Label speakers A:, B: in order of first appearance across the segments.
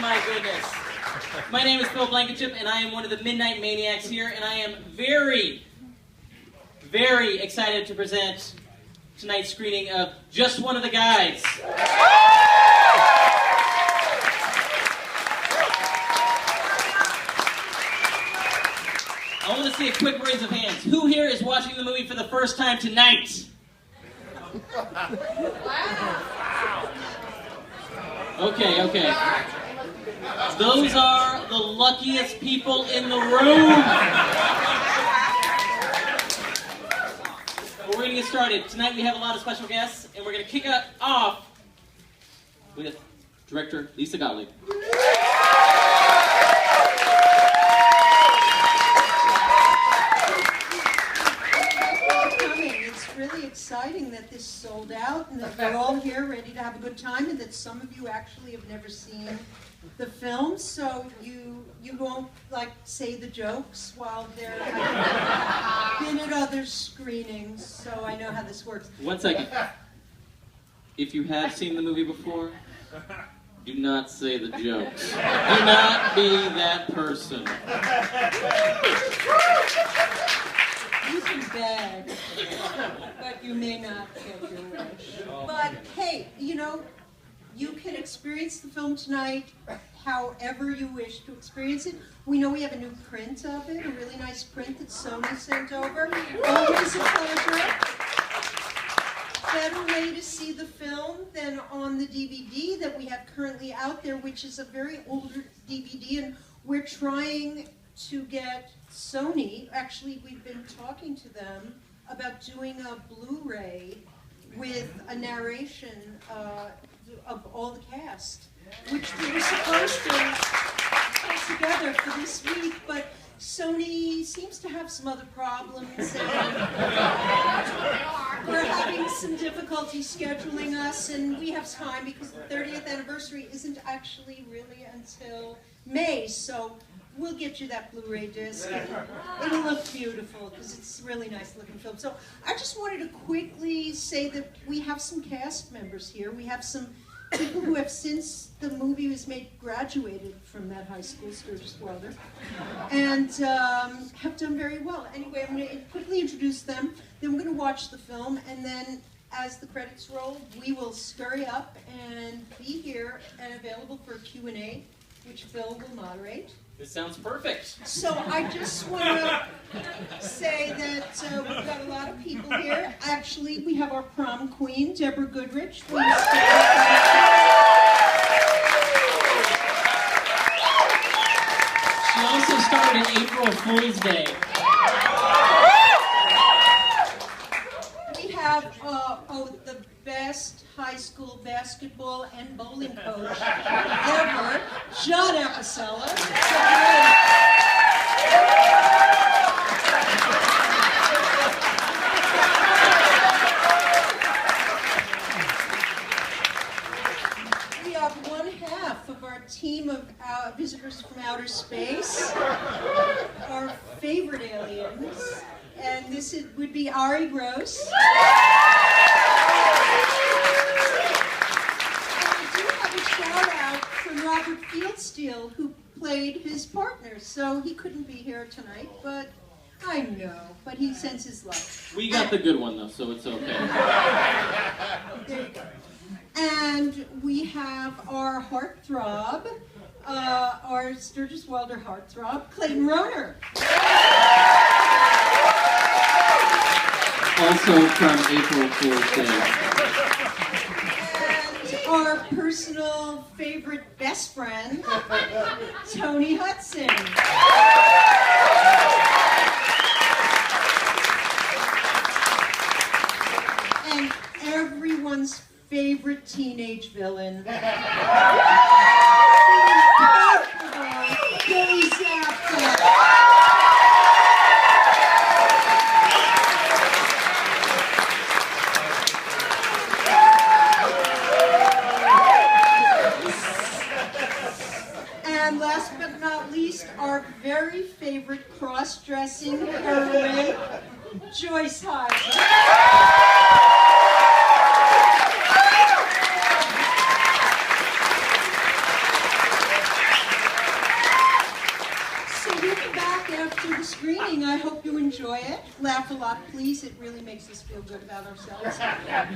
A: my goodness. My name is Phil Blankenship, and I am one of the Midnight Maniacs here, and I am very, very excited to present tonight's screening of Just One of the Guys. I want to see a quick raise of hands. Who here is watching the movie for the first time tonight? Wow. Okay. Those are the luckiest people in the room. But we're going to get started. Tonight we have a lot of special guests, and we're going to kick it off with director Lisa Gottlieb.
B: Really exciting that this sold out and that we're all here ready to have a good time, and that some of you actually have never seen the film, so you won't say the jokes while they're been at other screenings, so I know how this works.
A: 1 second. If you have seen the movie before, do not say the jokes. Do not be that person.
B: You can beg, but you may not get your wish. But hey, you can experience the film tonight however you wish to experience it. We know we have a new print of it, a really nice print that Toni sent over. Always a pleasure. Better way to see the film than on the DVD that we have currently out there, which is a very older DVD, and we're trying to get Sony, actually we've been talking to them about doing a Blu-ray with a narration of all the cast, which we were supposed to put together for this week, but Sony seems to have some other problems, and we're having some difficulty scheduling us, and we have time because the 30th anniversary isn't actually really until May, so we'll get you that Blu-ray disc. It'll look beautiful because it's a really nice looking film. So I just wanted to quickly say that we have some cast members here. We have some people who have, since the movie was made, graduated from that high school, Sturgis Welder, and have done very well. Anyway, I'm going to quickly introduce them. Then we're going to watch the film, and then as the credits roll, we will scurry up and be here and available for a Q&A, which Phil will moderate.
A: This sounds perfect.
B: So I just want to say that we've got a lot of people here. Actually, we have our prom queen, Deborah Goodrich. Please
A: She also starred in April Fool's Day.
B: We have the best high school basketball and bowling coach ever, John Apicella. We have one half of our team of visitors from outer space, our favorite aliens, and this would be Arye Gross. Shout out from Robert Fieldsteel, who played his partner, so he couldn't be here tonight, but I know, but he sends his love.
A: We got the good one though, so it's okay.
B: There you go. And we have our heartthrob, our Sturgis Welder heartthrob, Clayton Rohner.
A: Also from April Fool's Day.
B: Our personal favorite best friend, Toni Hudson. And everyone's favorite teenage villain, Zabka. And last but not least, our very favorite cross-dressing heroine, Joyce Hyser. screening. I hope you enjoy it. Laugh a lot, please. It really makes us feel good about ourselves.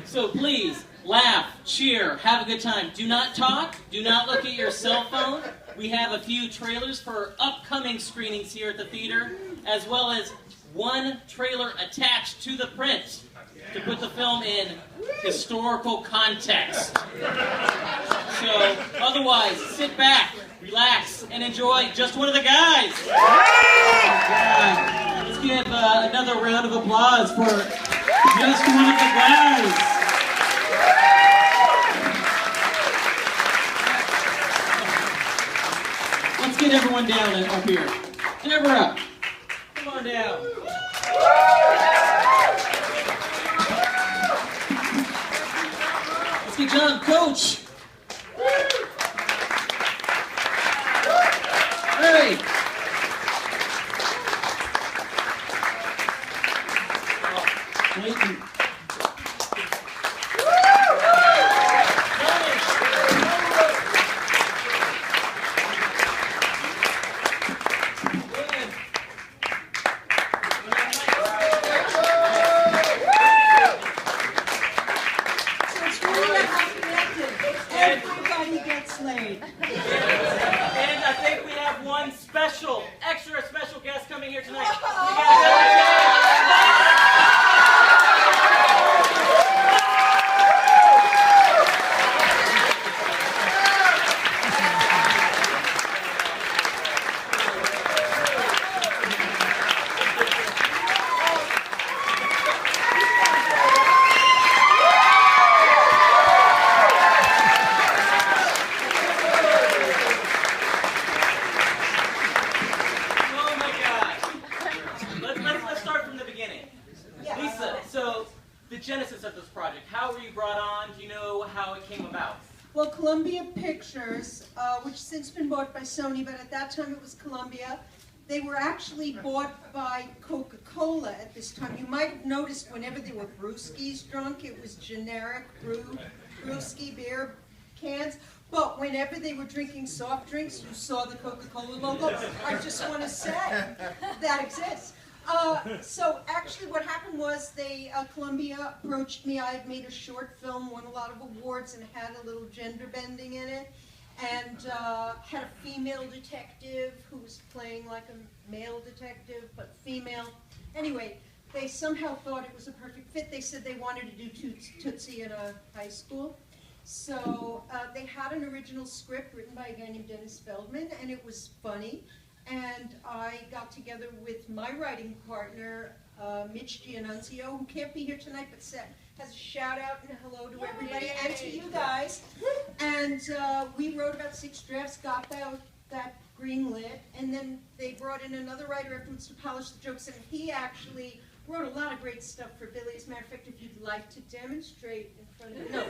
A: So please, laugh, cheer, have a good time. Do not talk. Do not look at your cell phone. We have a few trailers for upcoming screenings here at the theater, as well as one trailer attached to the print to put the film in historical context. So, otherwise, sit back, relax, and enjoy Just One of the Guys. Yeah. Let's give another round of applause for Just One of the Guys. Let's get everyone down up here. Deborah, come on down. Let's get John, Coach. Hey. Clayton. Extra special guest coming here tonight.
B: Which has since been bought by Sony, but at that time it was Columbia. They were actually bought by Coca-Cola at this time. You might have noticed whenever there were brewskis drunk, it was generic brewski beer cans. But whenever they were drinking soft drinks, you saw the Coca-Cola logo. I just want to say that exists. So actually what happened was Columbia approached me. I had made a short film, won a lot of awards, and had a little gender bending in it. And had a female detective who was playing like a male detective, but female. Anyway, they somehow thought it was a perfect fit. They said they wanted to do Tootsie in a high school. So they had an original script written by a guy named Dennis Feldman, and it was funny. And I got together with my writing partner, Mitch Giannunzio, who can't be here tonight, but has a shout out and a hello to everybody and to you guys. And we wrote about 6 drafts, got that greenlit, and then they brought in another writer afterwards to polish the jokes, and he actually wrote a lot of great stuff for Billy. As a matter of fact, if you'd like to demonstrate in front of you. No.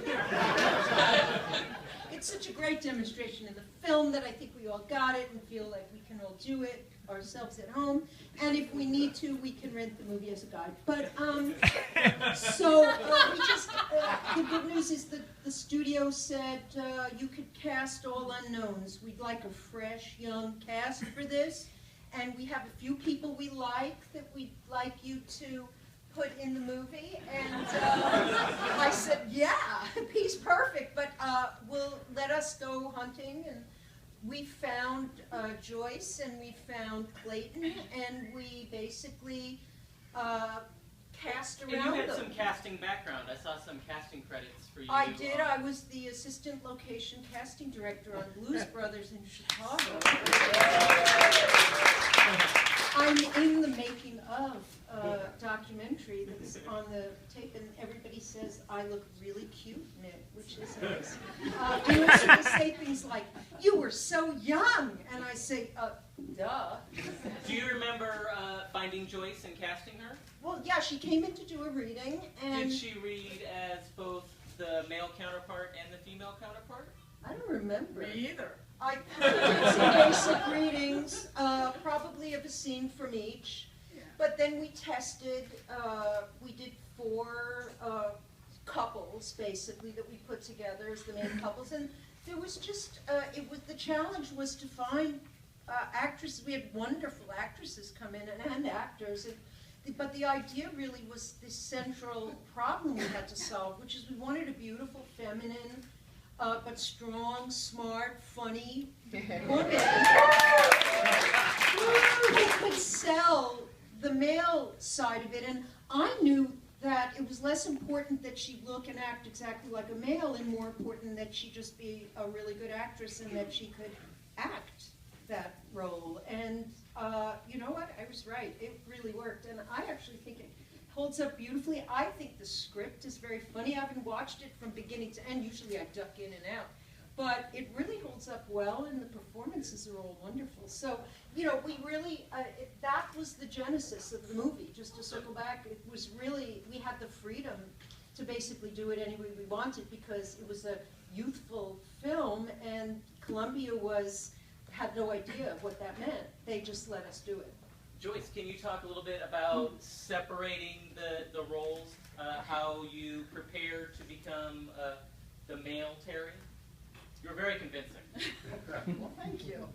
B: It's such a great demonstration in the film that I think we all got it and feel like we can all do it ourselves at home. And if we need to, we can rent the movie as a guide. But, the good news is that the studio said you could cast all unknowns. We'd like a fresh, young cast for this. And we have a few people we like that we'd like you to put in the movie. And I said, yeah, he's perfect, but let us go hunting. And we found Joyce and we found Clayton, and we basically cast around them.
A: And you had some casting background. I saw some casting credits for you.
B: I did. I was the assistant location casting director on Blues Brothers in Chicago. I'm in the making of a documentary that's on the tape, and everybody says I look really cute in it, which is nice. And they say things like, "You were so young," and I say, duh.
A: Do you remember finding Joyce and casting her?
B: Well, yeah, she came in to do a reading, and...
A: Did she read as both the male counterpart and the female counterpart?
B: I don't remember.
A: Me either.
B: I did some basic readings, probably of a scene from each, but then we tested, we did 4 couples, basically, that we put together as the main couples, and there was just, the challenge was to find actresses, we had wonderful actresses come in and actors. But the idea really was this central problem we had to solve, which is we wanted a beautiful, feminine, but strong, smart, funny woman who could sell the male side of it. And I knew that it was less important that she look and act exactly like a male, and more important that she just be a really good actress and that she could act that role. And you know what? I was right. It really worked. And I actually think it holds up beautifully. I think the script is very funny. I haven't watched it from beginning to end. Usually I duck in and out. But it really holds up well, and the performances are all wonderful. So, you know, we really, that was the genesis of the movie. Just to circle back, it was really, we had the freedom to basically do it any way we wanted because it was a youthful film, and Columbia had no idea what that meant. They just let us do it.
A: Joyce, can you talk a little bit about separating the roles, how you prepared to become the male Terry? You were very convincing.
C: Well, thank you.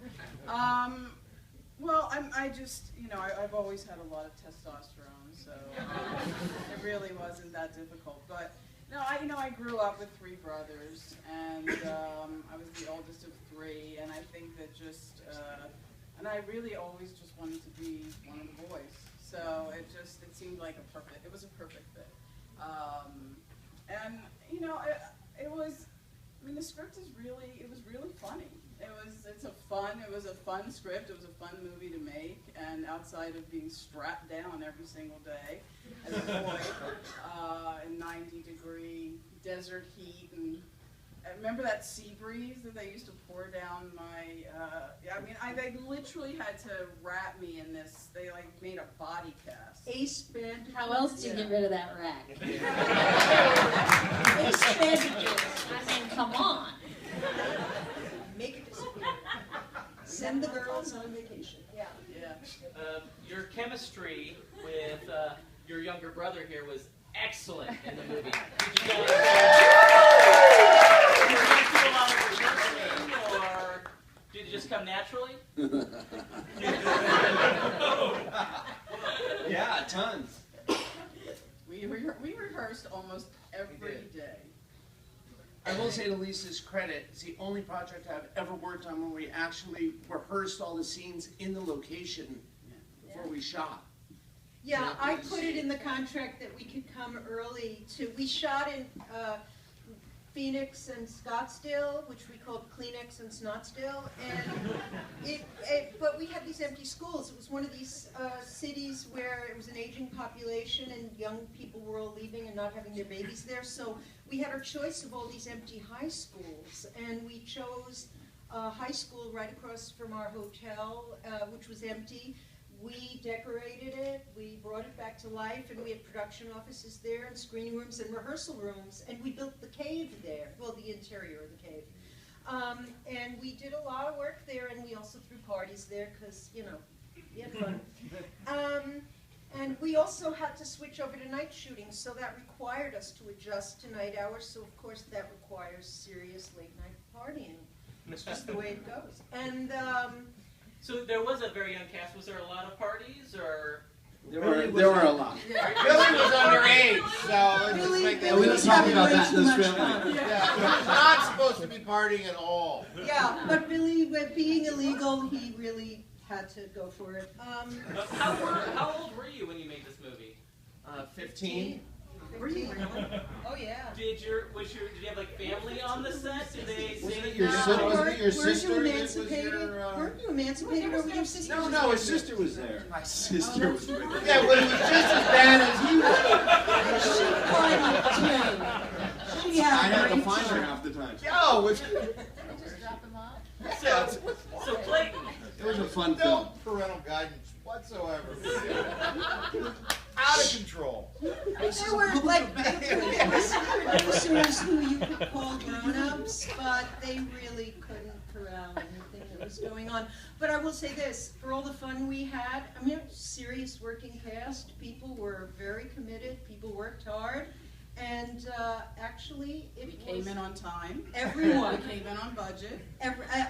C: Well, I just, you know, I've always had a lot of testosterone, so it really wasn't that difficult. But no, I grew up with 3 brothers, and I was the oldest of 3, and I think that and I really always just wanted to be one of the boys. So it seemed like it was a perfect fit. And you know, it was. I mean, the script it was really funny. It was a fun script. It was a fun movie to make. And outside of being strapped down every single day as a boy in 90-degree desert heat, and I remember that sea breeze that they used to pour down my. They literally had to wrap me in this. They like made a body cast.
B: Ace bandages.
D: How else do you get rid of that rack?
B: Ace bandages.
D: I mean, come on.
B: Make it disappear. Send the girls on vacation. Yeah.
C: Yeah.
A: Your chemistry with your younger brother here was excellent in the movie. Did you guys do a lot of rehearsing, or did it just come naturally?
E: Yeah, tons.
C: We rehearsed almost every day.
E: I will say to Lisa's credit, it's the only project I've ever worked on where we actually rehearsed all the scenes in the location before we shot.
B: Yeah, I put it in the contract that we could come early we shot in Phoenix and Scottsdale, which we called Kleenex and Snotsdale, and but we had these empty schools. It was one of these cities where it was an aging population and young people were all leaving and not having their babies there, so we had our choice of all these empty high schools, and we chose a high school right across from our hotel, which was empty. We decorated it, we brought it back to life, and we had production offices there, and screening rooms, and rehearsal rooms, and we built the cave there, well, the interior of the cave. And we did a lot of work there, and we also threw parties there, because, you know, we had fun. And we also had to switch over to night shooting, so that required us to adjust to night hours, so of course that requires serious late night partying. It's just the way it goes. And
A: So there was a very young cast. Was there a lot of parties, or?
E: There were a lot.
F: Billy was underage, so let's just make that.
E: We don't talk about that in this film.
F: Yeah, not supposed to be partying at all.
B: yeah, but Billy, with being illegal, he really had to go for it.
A: How old were you when you made this movie?
E: 15.
B: Were you really? Oh yeah.
A: Did you have like family on the set? Did they
F: Wasn't
A: say
F: it your
A: no?
F: sister? Wasn't it your
B: Weren't
F: sister
B: you
F: that was
B: emancipated?
F: your,
B: Weren't you emancipated, or were your sister?
F: No, his sister was there.
E: My sister was with me.
F: Yeah, but it was just as bad as he was.
B: She partied too. She
E: I
B: had
E: had to
B: brain
E: find her
B: tumor.
E: half the time.
F: Yo, it's,
D: Just drop them off.
A: So Clayton,
E: It was a fun
F: no
E: film.
F: parental guidance whatsoever. Out of control.
B: There were like producers who you could call grown-ups, but they really couldn't corral anything that was going on. But I will say this, for all the fun we had, I mean, it was a serious working cast. People were very committed, people worked hard, And actually,
C: We
B: it
C: came
B: was
C: in on time.
B: everyone.
C: We came in on budget.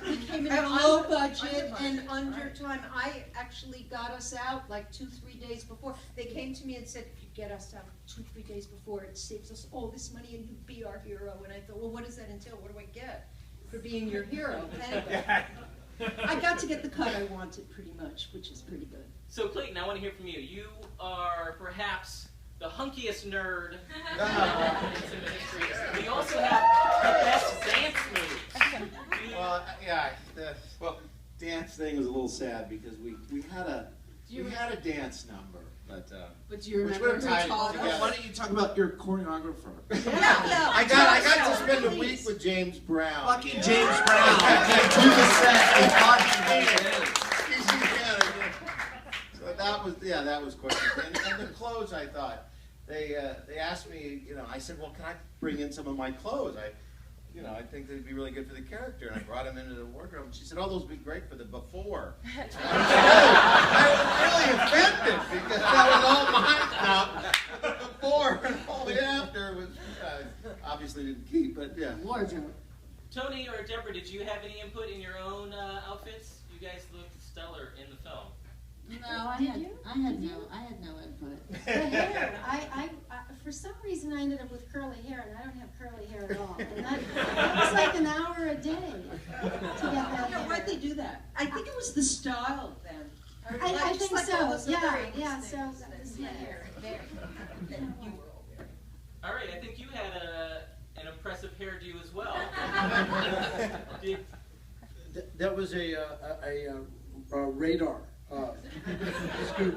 B: We came in
C: And
B: low
C: under
B: budget and
C: budget,
B: under
C: right.
B: time. I actually got us out like 2-3 days before. They came to me and said, if you get us out 2-3 days before, it saves us all this money and you be our hero. And I thought, well, what does that entail? What do I get for being your hero? Anyway, I got to get the cut I wanted pretty much, which is pretty good.
A: So Clayton, I want to hear from you. You are perhaps the hunkiest nerd in cinema history. We also have the best dance moves.
F: Well, yeah, well, dance thing was a little sad because we had a dance number, but
C: But do you
F: which
C: remember
F: we're
C: who
F: tied
C: taught
F: together.
C: us?
E: Why don't you talk about your choreographer?
F: I got to spend a week with James Brown.
E: Lucky James Brown. Do the set and
F: So that was quite. And the clothes, I thought they asked me. I said, well, can I bring in some of my clothes? I think they'd be really good for the character. And I brought them into the wardrobe. And she said, oh, those would be great for the before. I was really offended because that was all mine now. The before and all the after was obviously didn't keep, but yeah.
D: Wardrobe.
A: Toni or Deborah, did you have any input in your own outfits? You guys looked stellar in the film.
D: No, I
G: Did
D: had
G: you?
D: no input.
G: The hair, I for some reason I ended up with curly hair, and I don't have curly hair at all. And that was like an hour a day to get that
B: Yeah,
G: hair.
B: why'd they do that? I think it was the style then.
G: I
B: Just
G: think
B: like all
G: so.
B: those other
G: Yeah,
B: 80s
G: yeah.
B: things
G: So
B: that
G: that was
B: my
G: my
B: hair
G: hair.
B: that you were all wearing.
A: All right, I think you had an impressive hairdo as well. Did-
H: That was a radar scoop.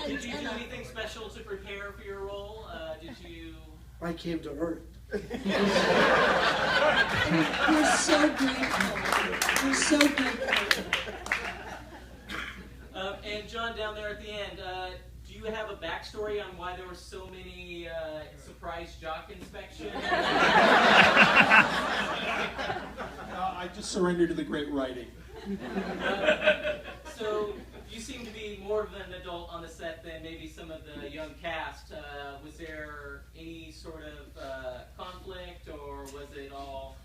A: Did you do anything special to prepare for your role? Did you?
H: I came to Earth.
B: We're so grateful. We're so grateful.
A: And John, down there at the end, do you have a backstory on why there were so many surprise jock inspections?
I: I just surrendered to the great writing.
A: So you seem to be more of an adult on the set than maybe some of the young cast. Was there any sort of conflict, or was it all?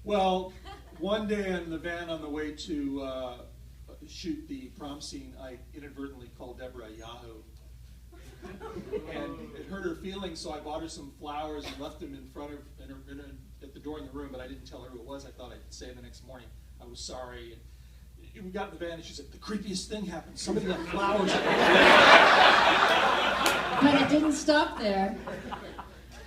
I: Well, one day in the van on the way to shoot the prom scene, I inadvertently called Deborah a Yahoo. And it hurt her feelings, so I bought her some flowers and left them in front of at the door in the room, but I didn't tell her who it was. I thought I'd say the next morning I was sorry. And we got in the van and she said, the creepiest thing happened. Somebody left flowers.
D: But it didn't stop there.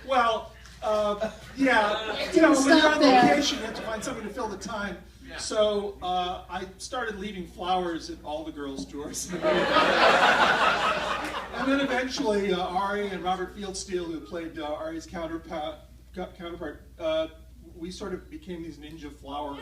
I: Well, yeah,
D: It
I: when
D: didn't
I: you're
D: stop
I: on
D: there.
I: location, you have to find something to fill the time. So I started leaving flowers at all the girls' drawers. And then eventually, Arye and Robert Fieldsteel, who played Arye's counterpart, we sort of became these ninja flower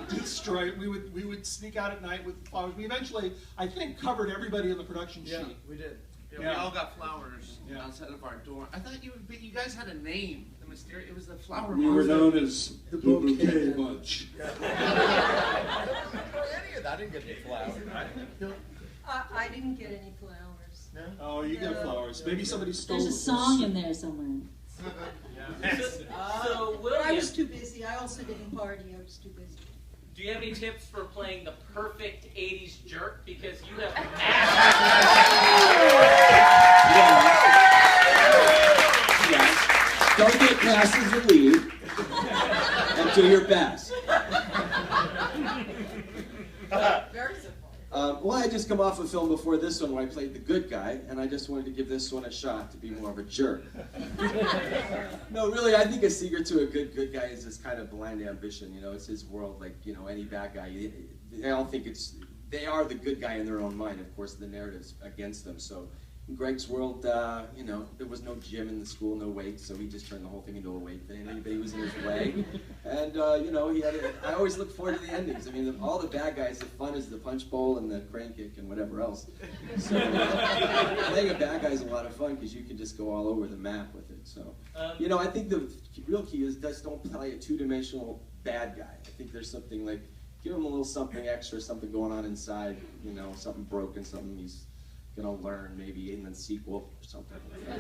I: destroy. We would sneak out at night with flowers. We eventually, I think, covered everybody in the production sheet.
E: We did. Yeah,
I: Yeah.
E: We all got flowers
I: Yeah.
E: outside of our door. I thoued you guys had a name. The mysterious. It was the flower.
I: We were
E: monster.
I: known as the Bouquet Bunch.
F: I didn't get the flower.
B: I didn't get any flowers.
I: Oh, you got flowers. Maybe somebody stole
D: There's a song in there somewhere.
A: So William,
B: I was too busy. I also didn't party. I was too busy.
A: do you have any tips for playing the perfect 80s jerk? Because you have
J: Yes. Don't get cast as the lead and do your best.
C: Very simple.
J: Well, I just come off a film before this one where I played the good guy, and I just wanted to give this one a shot to be more of a jerk. No, really, I think a secret to a good guy is this kind of blind ambition. You know, it's his world, like, you know, any bad guy. They all think they are the good guy in their own mind. Of course, the narrative's against them. So in Greg's world, you know, there was no gym in the school, no weights, so he just turned the whole thing into a weight thing. Anybody was in his way. And, you know, I always look forward to the endings. I mean, all the bad guys, the fun is the punch bowl and the crane kick and whatever else. So playing a bad guy is a lot of fun because you can just go all over the map with it. So, you know, I think the real key is just don't play a two-dimensional bad guy. I think there's something like, give him a little something extra, something going on inside, you know, something broken, something he's gonna learn maybe in the sequel or something.
B: By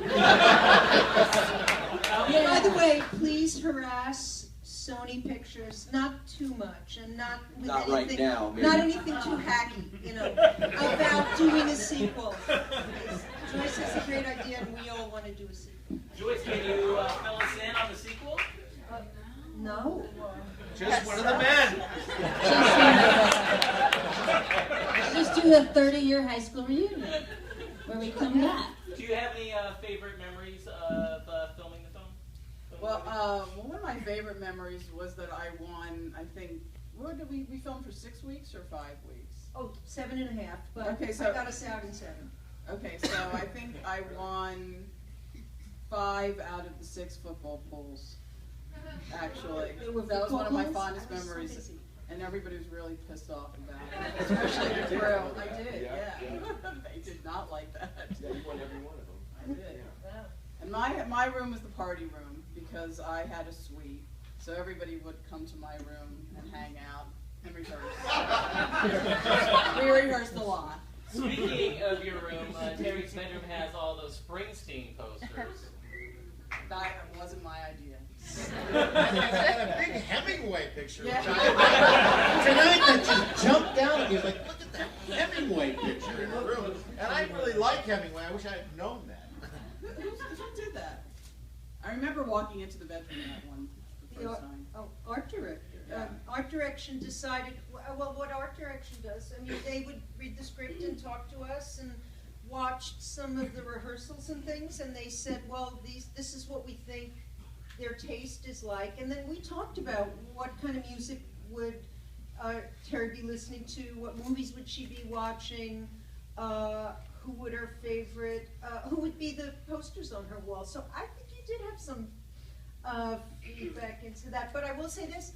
B: the way, please harass Sony Pictures, not too much, and not with
J: Not
B: anything,
J: right now, maybe.
B: not anything too hacky, you know, about doing a sequel. Joyce has a great idea, and we all want to do a sequel.
A: Joyce, can you fill us in on the sequel?
B: No.
E: Just one of the men.
D: Just do a 30-year high school reunion where we come back.
A: Do you have any favorite memories of filming the film?
C: Well, one of my favorite memories was that I won, I think, what did we filmed for 6 weeks or 5 weeks?
B: Oh, 7.5, but
C: Okay,
B: I
C: so-
B: got us out in 7.
C: Okay, so I think I won 5 out of the 6 football pools, actually.
B: There were
C: That was one of my
B: football
C: fondest
B: pools? I was so
C: memories.
B: busy.
C: And everybody was really pissed off about it, especially the crew. I did, yeah. They did not like that.
J: Yeah, you won every one of them.
C: I did. And my room was the party room because I had a suite, so everybody would come to my room and hang out and rehearse. We rehearsed a lot.
A: Speaking of your room, Terry's bedroom has all those Springsteen posters.
C: That wasn't my idea.
F: And a big Hemingway picture.
C: Yeah.
F: Which tonight that just jumped out at me. Like, look at that Hemingway picture in the room. And I really like Hemingway. I wish I had known that.
C: Who did that? I remember walking into the bedroom that one the first time.
B: Art director.
C: Yeah.
B: Art direction decided, well, what art direction does, I mean, they would read the script and talk to us and watched some of the rehearsals and things, and they said, well, this is what we think their taste is like. And then we talked about what kind of music would Terry be listening to, what movies would she be watching, who would her favorite, who would be the posters on her wall. So I think you did have some feedback into that. But I will say this,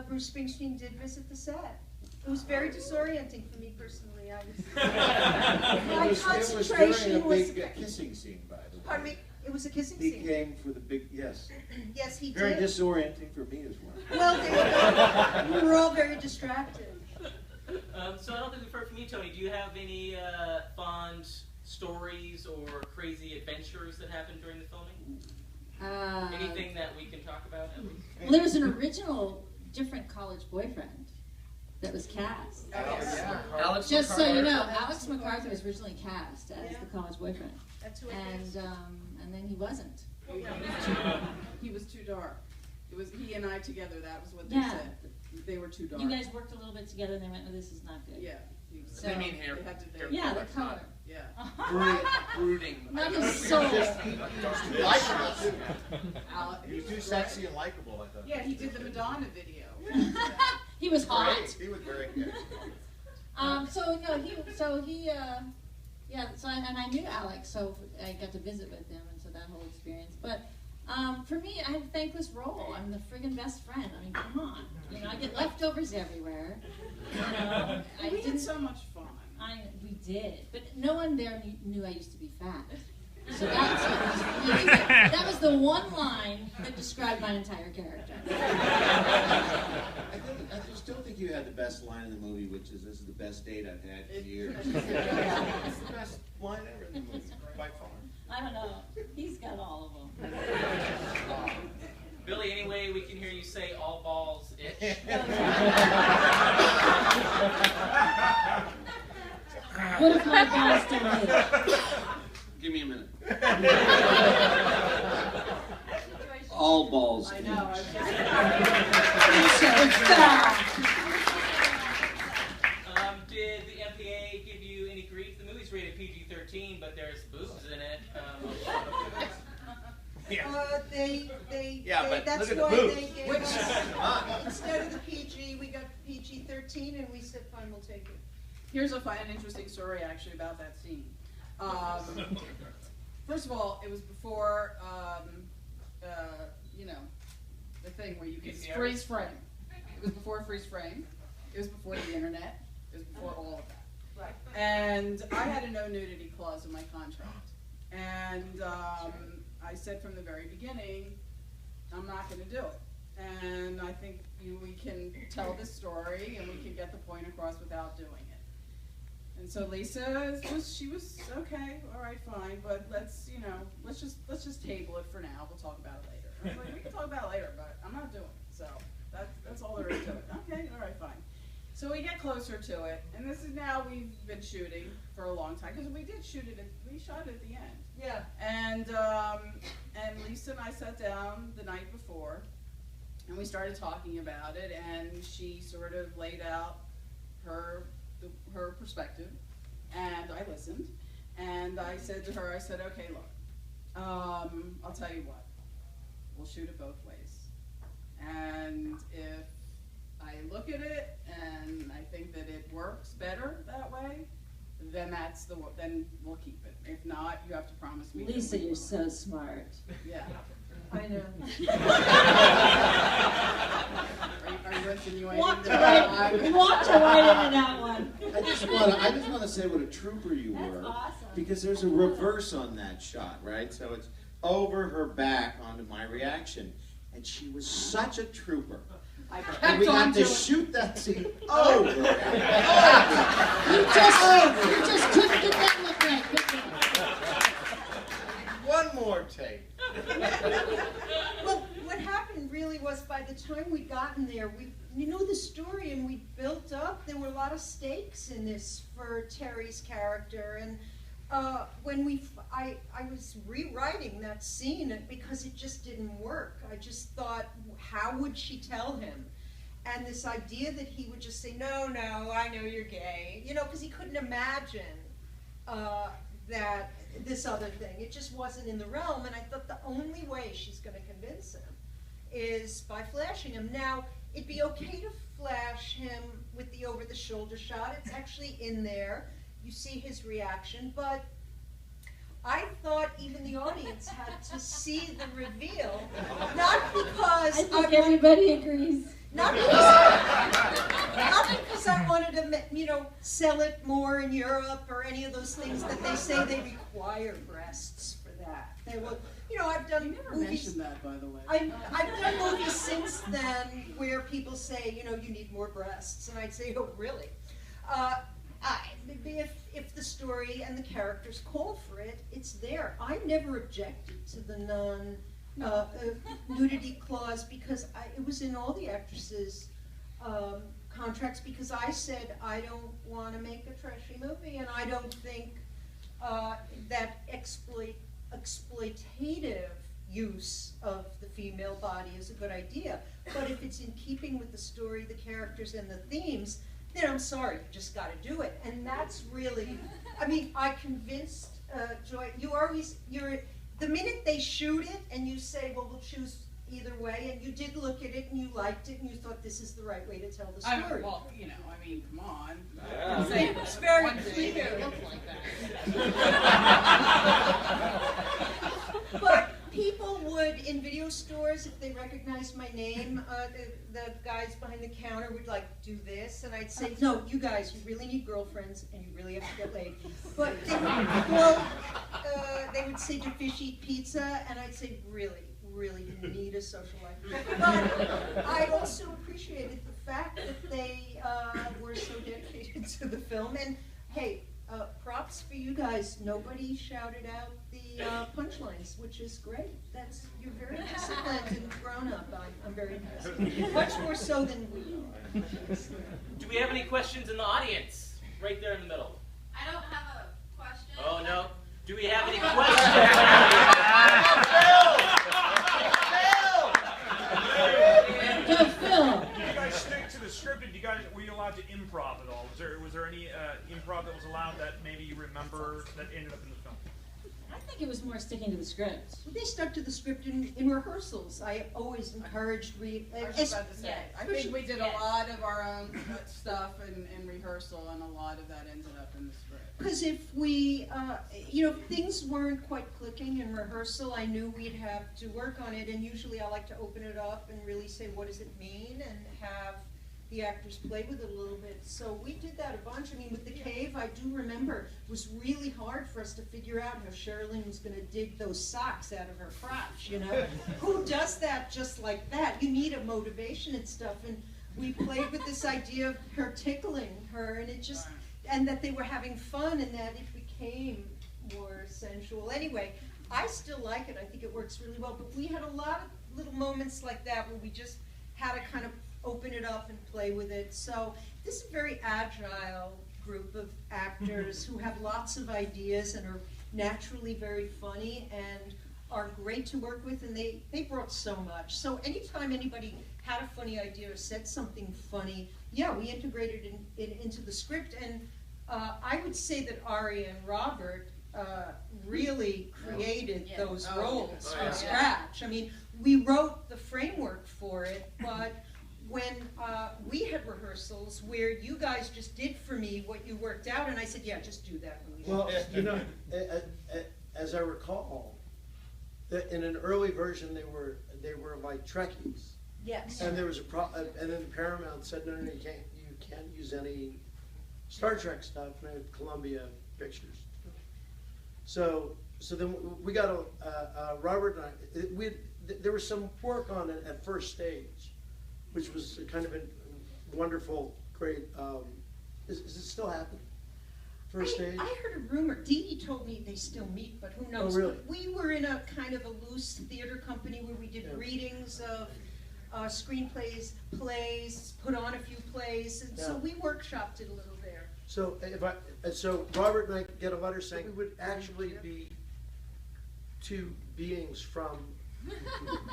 B: Bruce Springsteen did visit the set. It was very disorienting for me personally. My
F: It was
B: concentration
F: during a
B: was.
F: big kissing scene, by the way.
B: Pardon me? It was a kissing
F: He
B: scene.
F: came for the big, yes.
B: Yes, he
F: Very
B: did.
F: disorienting for me as well.
B: Well, there you go. We were all very distracted.
A: So I don't think we've heard from you, Toni. Do you have any fond stories or crazy adventures that happened during the filming? Anything that we can talk about? At least?
D: Well, there was an original different college boyfriend that was cast.
E: Alex
D: Just so you know,
B: Alex
D: Alex McCarthy
B: McCarthy
D: was originally cast as
B: Yeah.
D: the college boyfriend,
B: That's who it is.
D: and then he wasn't.
C: He was too dark. It was he and I together. That was what they
D: Yeah.
C: said. They were too dark.
D: You guys worked a little bit together, and they went, "No, this is not good."
C: Yeah. He was-
D: So-
E: They mean hair.
C: They had to-
E: hair
D: Yeah, the
E: color,
D: color.
C: Yeah.
E: brooding.
D: Not his soul.
F: Too likable, too.
C: Alex,
F: He was too sexy and likable, I thought.
C: Yeah, he did the Madonna video.
D: He was hot.
F: Great. He was very good.
D: And I knew Alex, so I got to visit with him, and so that whole experience. But for me, I had a thankless role. I'm the friggin' best friend. I mean, come on. You know, I get leftovers everywhere. You know,
C: We had so much fun.
D: We did, but no one there knew I used to be fat. So that was the one line that described my entire character.
F: I still think you had the best line in the movie, which is, "This is the best date I've had in years."
C: Yeah.
F: It's the best line ever in the movie, by far.
D: I don't know. He's got all of them.
A: Billy, any way we can hear you say "all balls itch"?
D: What if my balls don't hit?
J: Give me a minute. All balls.
C: I know.
A: Did the MPA give you any grief? The movie's rated PG-13, but there's boobs in it.
E: But
B: That's
E: look at the
B: why
E: boobs.
B: they gave us, instead of the PG, we got PG-13, and we said, fine, we'll take it.
C: Here's an interesting story actually about that scene. First of all, it was before, the thing where you can freeze frame. It was before freeze frame. It was before the internet. It was before all of that.
B: Right.
C: And I had a no nudity clause in my contract. And I said from the very beginning, I'm not going to do it. And I think we can tell this story and we can get the point across without doing it. And so Lisa she was okay, all right, fine, but let's just table it for now. We'll talk about it later. I was like, we can talk about it later, but I'm not doing it. So that's all there is to it. Okay, all right, fine. So we get closer to it, and this is now we've been shooting for a long time because we shot it at the end.
B: Yeah.
C: And Lisa and I sat down the night before, and we started talking about it, and she sort of laid out her perspective, and I listened, and I said to her, okay, look, I'll tell you what, we'll shoot it both ways, and if I look at it and I think that it works better that way, then then we'll keep it. If not, you have to promise me.
D: Lisa, you're so smart.
C: Yeah.
B: I know.
C: Are you insinuating
D: Walked
C: that?
D: right into that one.
F: I just want to say what a trooper you
D: That's
F: were.
D: awesome.
F: Because there's a reverse on that shot, right? So it's over her back onto my reaction. And she was such a trooper. And we got to shoot that scene over.
G: You just couldn't get that look right.
F: One more take.
B: Well, what happened really was by the time we'd gotten there, you know the story, and we built up. There were a lot of stakes in this for Terry's character, and when I was rewriting that scene because it just didn't work. I just thought, how would she tell him? And this idea that he would just say, no, I know you're gay, because he couldn't imagine that this other thing. It just wasn't in the realm, and I thought the only way she's going to convince him is by flashing him. Now, it'd be okay to flash him with the over-the-shoulder shot. It's actually in there. You see his reaction, but I thought even the audience had to see the reveal, not because
D: I think everybody agrees.
B: Not because I wanted to, sell it more in Europe or any of those things that they say they require breasts for that. They will, I've done
C: You never
B: movies.
C: mentioned that, by the way.
B: I've done movies since then where people say, you need more breasts, and I'd say, oh, really? If the story and the characters call for it, it's there. I never objected to the nudity clause because it was in all the actresses' contracts because I said I don't want to make a trashy movie and I don't think that exploitative use of the female body is a good idea. But if it's in keeping with the story, the characters, and the themes, then I'm sorry, you just got to do it. And that's really, I convinced Joy, the minute they shoot it and you say, well, we'll choose either way, and you did look at it and you liked it and you thought this is the right way to tell the story.
C: Come on.
J: Yeah.
B: It's very
C: One day
B: clear.
C: they look like that.
B: But people would, in video stores, if they recognized my name, the guys behind the counter would do this, and I'd say, no, you guys, you really need girlfriends, and you really have to get laid. But they would say, do fish eat pizza? And I'd say, really, you need a social life. But I also appreciated the fact that they were so dedicated to the film, and hey, props for you guys. Nobody shouted out the punchlines, which is great. You're very disciplined and grown up. I'm very impressed. Much more so than we are.
A: Do we have any questions in the audience? Right there in the middle.
K: I don't have a question.
A: Oh, no. Do we have any questions?
D: Go, Phil.
L: Did you guys stick to the script? Were you allowed to improv at all? Was there any improv that was allowed that maybe you remember that ended up in the film?
D: I think it was more sticking to the script.
B: They stuck to the script in rehearsals. I always encouraged
C: I was about to say, I think we did a lot of our own stuff in rehearsal, and a lot of that ended up in the script.
B: Because if we, if things weren't quite clicking in rehearsal, I knew we'd have to work on it, and usually I like to open it up and really say, what does it mean, and have the actors play with it a little bit. So we did that a bunch. With the cave, I do remember, it was really hard for us to figure out how Sherilyn was going to dig those socks out of her crotch, Who does that just like that? You need a motivation and stuff, and we played with this idea of her tickling her, and it just, and that they were having fun, and that it became more sensual. Anyway, I still like it. I think it works really well. But we had a lot of little moments like that where we just had to kind of open it up and play with it. So this is a very agile group of actors who have lots of ideas and are naturally very funny and are great to work with, and they brought so much. So anytime anybody had a funny idea or said something funny, yeah, we integrated it into the script. And I would say that Arye and Robert really created those roles from scratch. I mean, we wrote the framework for it, but when we had rehearsals where you guys just did for me what you worked out, and I said, yeah, just do that.
H: Well, you know, as I recall, in an early version they were like Trekkies.
B: Yes.
H: And there was and then Paramount said, no, you can't use any Star Trek stuff. And I had Columbia Pictures. So then we got Robert and I. There was some work on it at first stage, which was kind of a wonderful, great. Is it still happening? First stage?
B: I heard a rumor. Dee Dee told me they still meet, but who knows?
H: Oh, really?
B: But we were in a kind of a loose theater company where we did readings of screenplays, plays, put on a few plays, and so we workshopped it a little there.
H: So so Robert and I get a letter saying we would actually be two beings from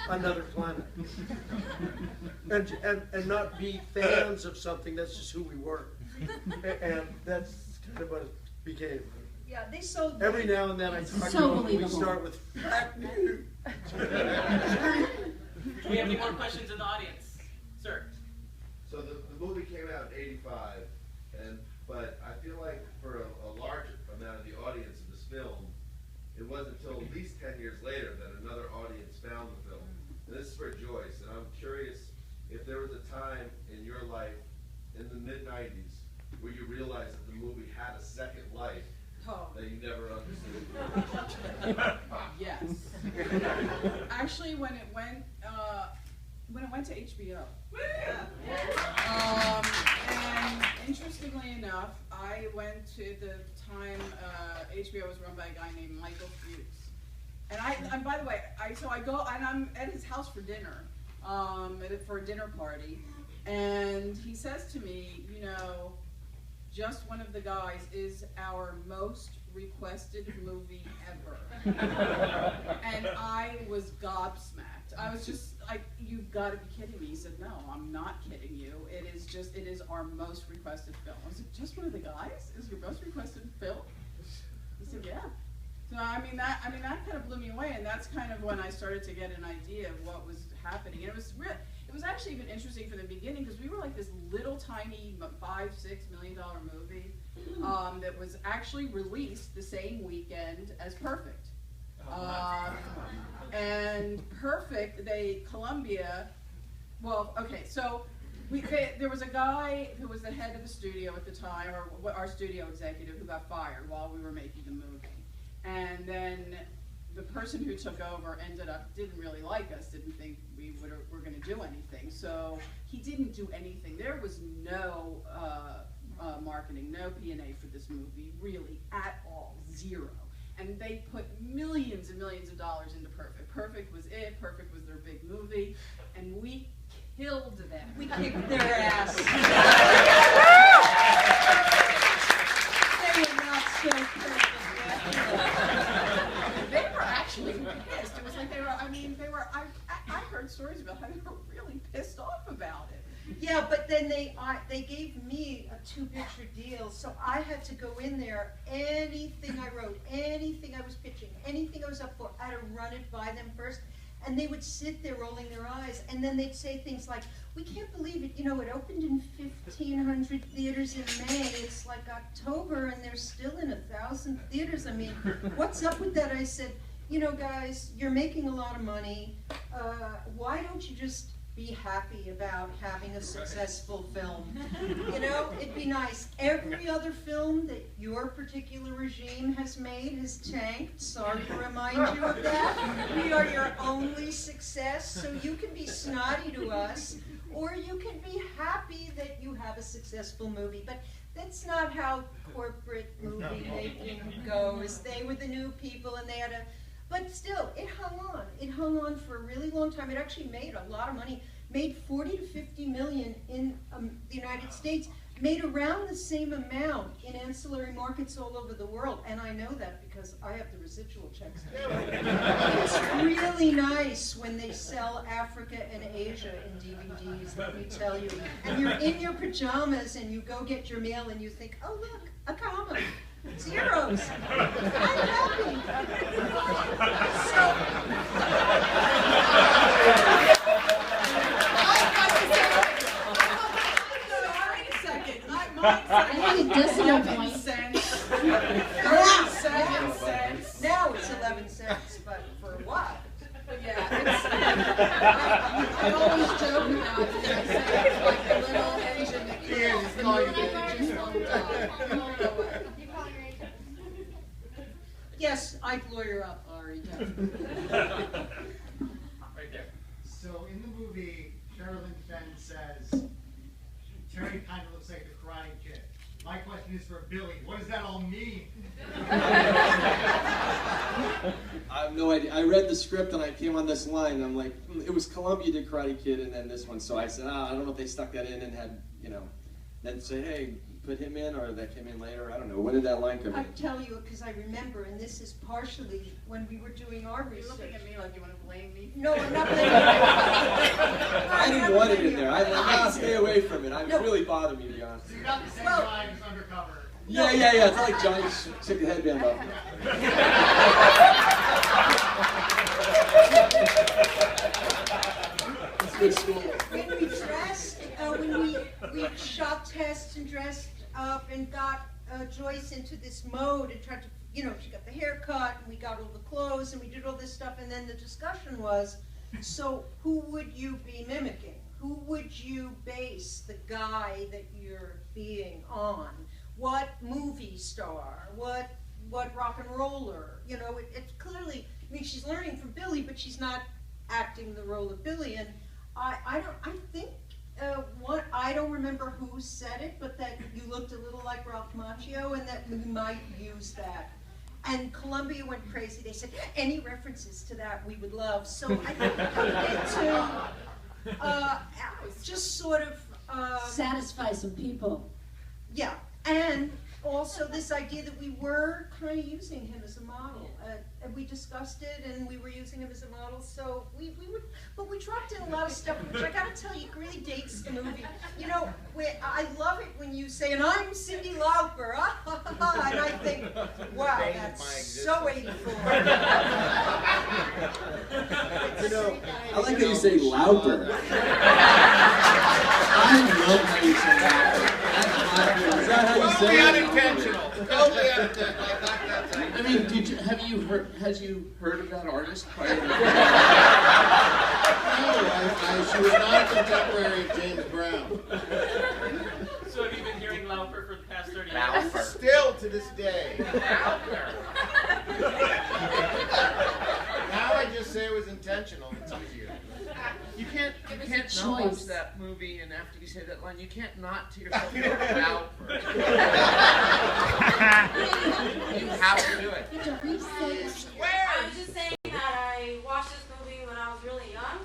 H: another planet, and not be fans of something. That's just who we were, and that's kind of what it became.
B: Yeah, they sold.
H: Every now and then I talk
D: So
H: about we
D: believable.
H: start with.
A: Do we have any more questions in the audience? Sir.
F: So the movie came out in '85, but I feel like for a large amount of the audience of this film, it wasn't until at least 10 years later that another audience found the film. And this is for Joyce, and I'm curious if there was a time in your life in the mid-'90s where you realized that the movie had a second life that you never understood.
C: Yes. Actually, when it went to HBO. And interestingly enough, I went to the time HBO was run by a guy named Michael Fuchs. And by the way, I go and I'm at his house for dinner, for a dinner party, and he says to me, you know, Just One of the Guys is our most requested movie ever. And I was gobsmacked. I was just like, you've got to be kidding me. He said, no, I'm not kidding you. It is our most requested film. I was like, Just One of the Guys is your most requested film? He said, yeah. So that kind of blew me away, and that's kind of when I started to get an idea of what was happening. And it was actually even interesting from the beginning, because we were like this little tiny $5-6 million movie that was actually released the same weekend as Perfect. And Perfect, Columbia, well, okay, so there was a guy who was the head of the studio at the time, or our studio executive, who got fired while we were making the movie. And then the person who took over didn't really like us, didn't think we were going to do anything. So he didn't do anything. There was no marketing, no P&A for this movie, really, at all, zero. And they put millions and millions of dollars into Perfect. Perfect was it. Perfect was their big movie. And we killed them.
B: We kicked their ass. They were not so perfect.
C: They were actually pissed. It was like I heard stories about how they were really pissed off about it.
B: Yeah, but then they gave me a 2-picture deal, so I had to go in there, anything I wrote, anything I was pitching, anything I was up for, I had to run it by them first. And they would sit there rolling their eyes, and then they'd say things like, we can't believe it, you know, it opened in 1,500 theaters in May, it's like October, and they're still in 1,000 theaters. I mean, what's up with that? I said, you know, guys, you're making a lot of money, why don't you just be happy about having a successful film? You know, it'd be nice. Every other film that your particular regime has made has tanked. Sorry to remind you of that. We are your only success, so you can be snotty to us, or you can be happy that you have have a successful movie. But that's not how corporate movie making goes. They were the new people, and they had a, but still, it hung on. It hung on for a really long time. It actually made a lot of money, made 40 to 50 million in the United States, made around the same amount in ancillary markets all over the world. And I know that because I have the residual checks. It's really nice when they sell Africa and Asia in DVDs, let me tell you. And you're in your pajamas and you go get your mail and you think, oh look, a comma. Zeros. I'm happy. Now it's 11 cents, but for what?
C: Yeah, I always joke about it. I say it's like a little engine that kills the movie that just won't die.
B: Yes, I'd lawyer up, Arye.
M: Right there. So in the movie, Sherilyn Fenn says, Terry kind of looks like the Karate Kid. My question is for Billy. What does that all mean?
J: I have no idea. I read the script and I came on this line and I'm like, it was Columbia did Karate Kid and then this one. So I said, I don't know if they stuck that in and had, then say, hey, put him in, or that came in later. I don't know. When did that line come in?
B: I tell you because I remember, and this is partially when we were doing our research.
C: You're looking at me like you want to blame me?
B: No, I'm not blaming you.
J: I didn't want it in there. I'll stay away from it. It really bothered me, to be honest.
M: So you're not the same guy who's undercover.
J: Yeah. It's not like Johnny took the headband off. It's good school.
B: When we dressed, when we shot tests and dressed up and got Joyce into this mode and tried to, she got the haircut and we got all the clothes and we did all this stuff, and then the discussion was, so who would you be mimicking? Who would you base the guy that you're being on? What movie star? What rock and roller? It's clearly, she's learning from Billy, but she's not acting the role of Billy. And I don't remember who said it, but that you looked a little like Ralph Macchio and that we might use that. And Columbia went crazy. They said, any references to that we would love. So I think we need to just sort of...
G: satisfy some people.
B: Yeah, and also this idea that we were kind of using him as a model. And we discussed it, and we were using him as a model, so we would, but we dropped in a lot of stuff, which I gotta tell you, really dates the movie. I love it when you say, and I'm Cyndi Lauper, and I think, wow, that's so 84.
J: I like how you say Lauper. I love how you say Lauper. Is that how you say it?
F: Unintentional. Totally unintentional. I thought that's how you
E: I mean, had you heard of that artist prior to
F: No, she was not a contemporary of James Brown.
A: So have you been hearing Lauper for the past 30 years?
F: Still to this day. Now I just say it was intentional. It's easier.
E: You can't not watch that movie, and after you say that line, you can't not to yourself go, Lauper. You have to do it.
K: I was just saying that I watched this movie when I was really young,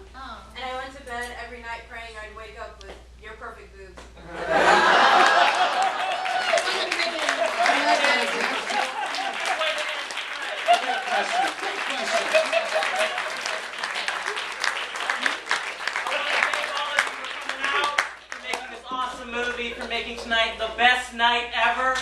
K: and I went to bed every night praying I'd wake up with your perfect boobs.
A: Movie for making tonight the best night ever.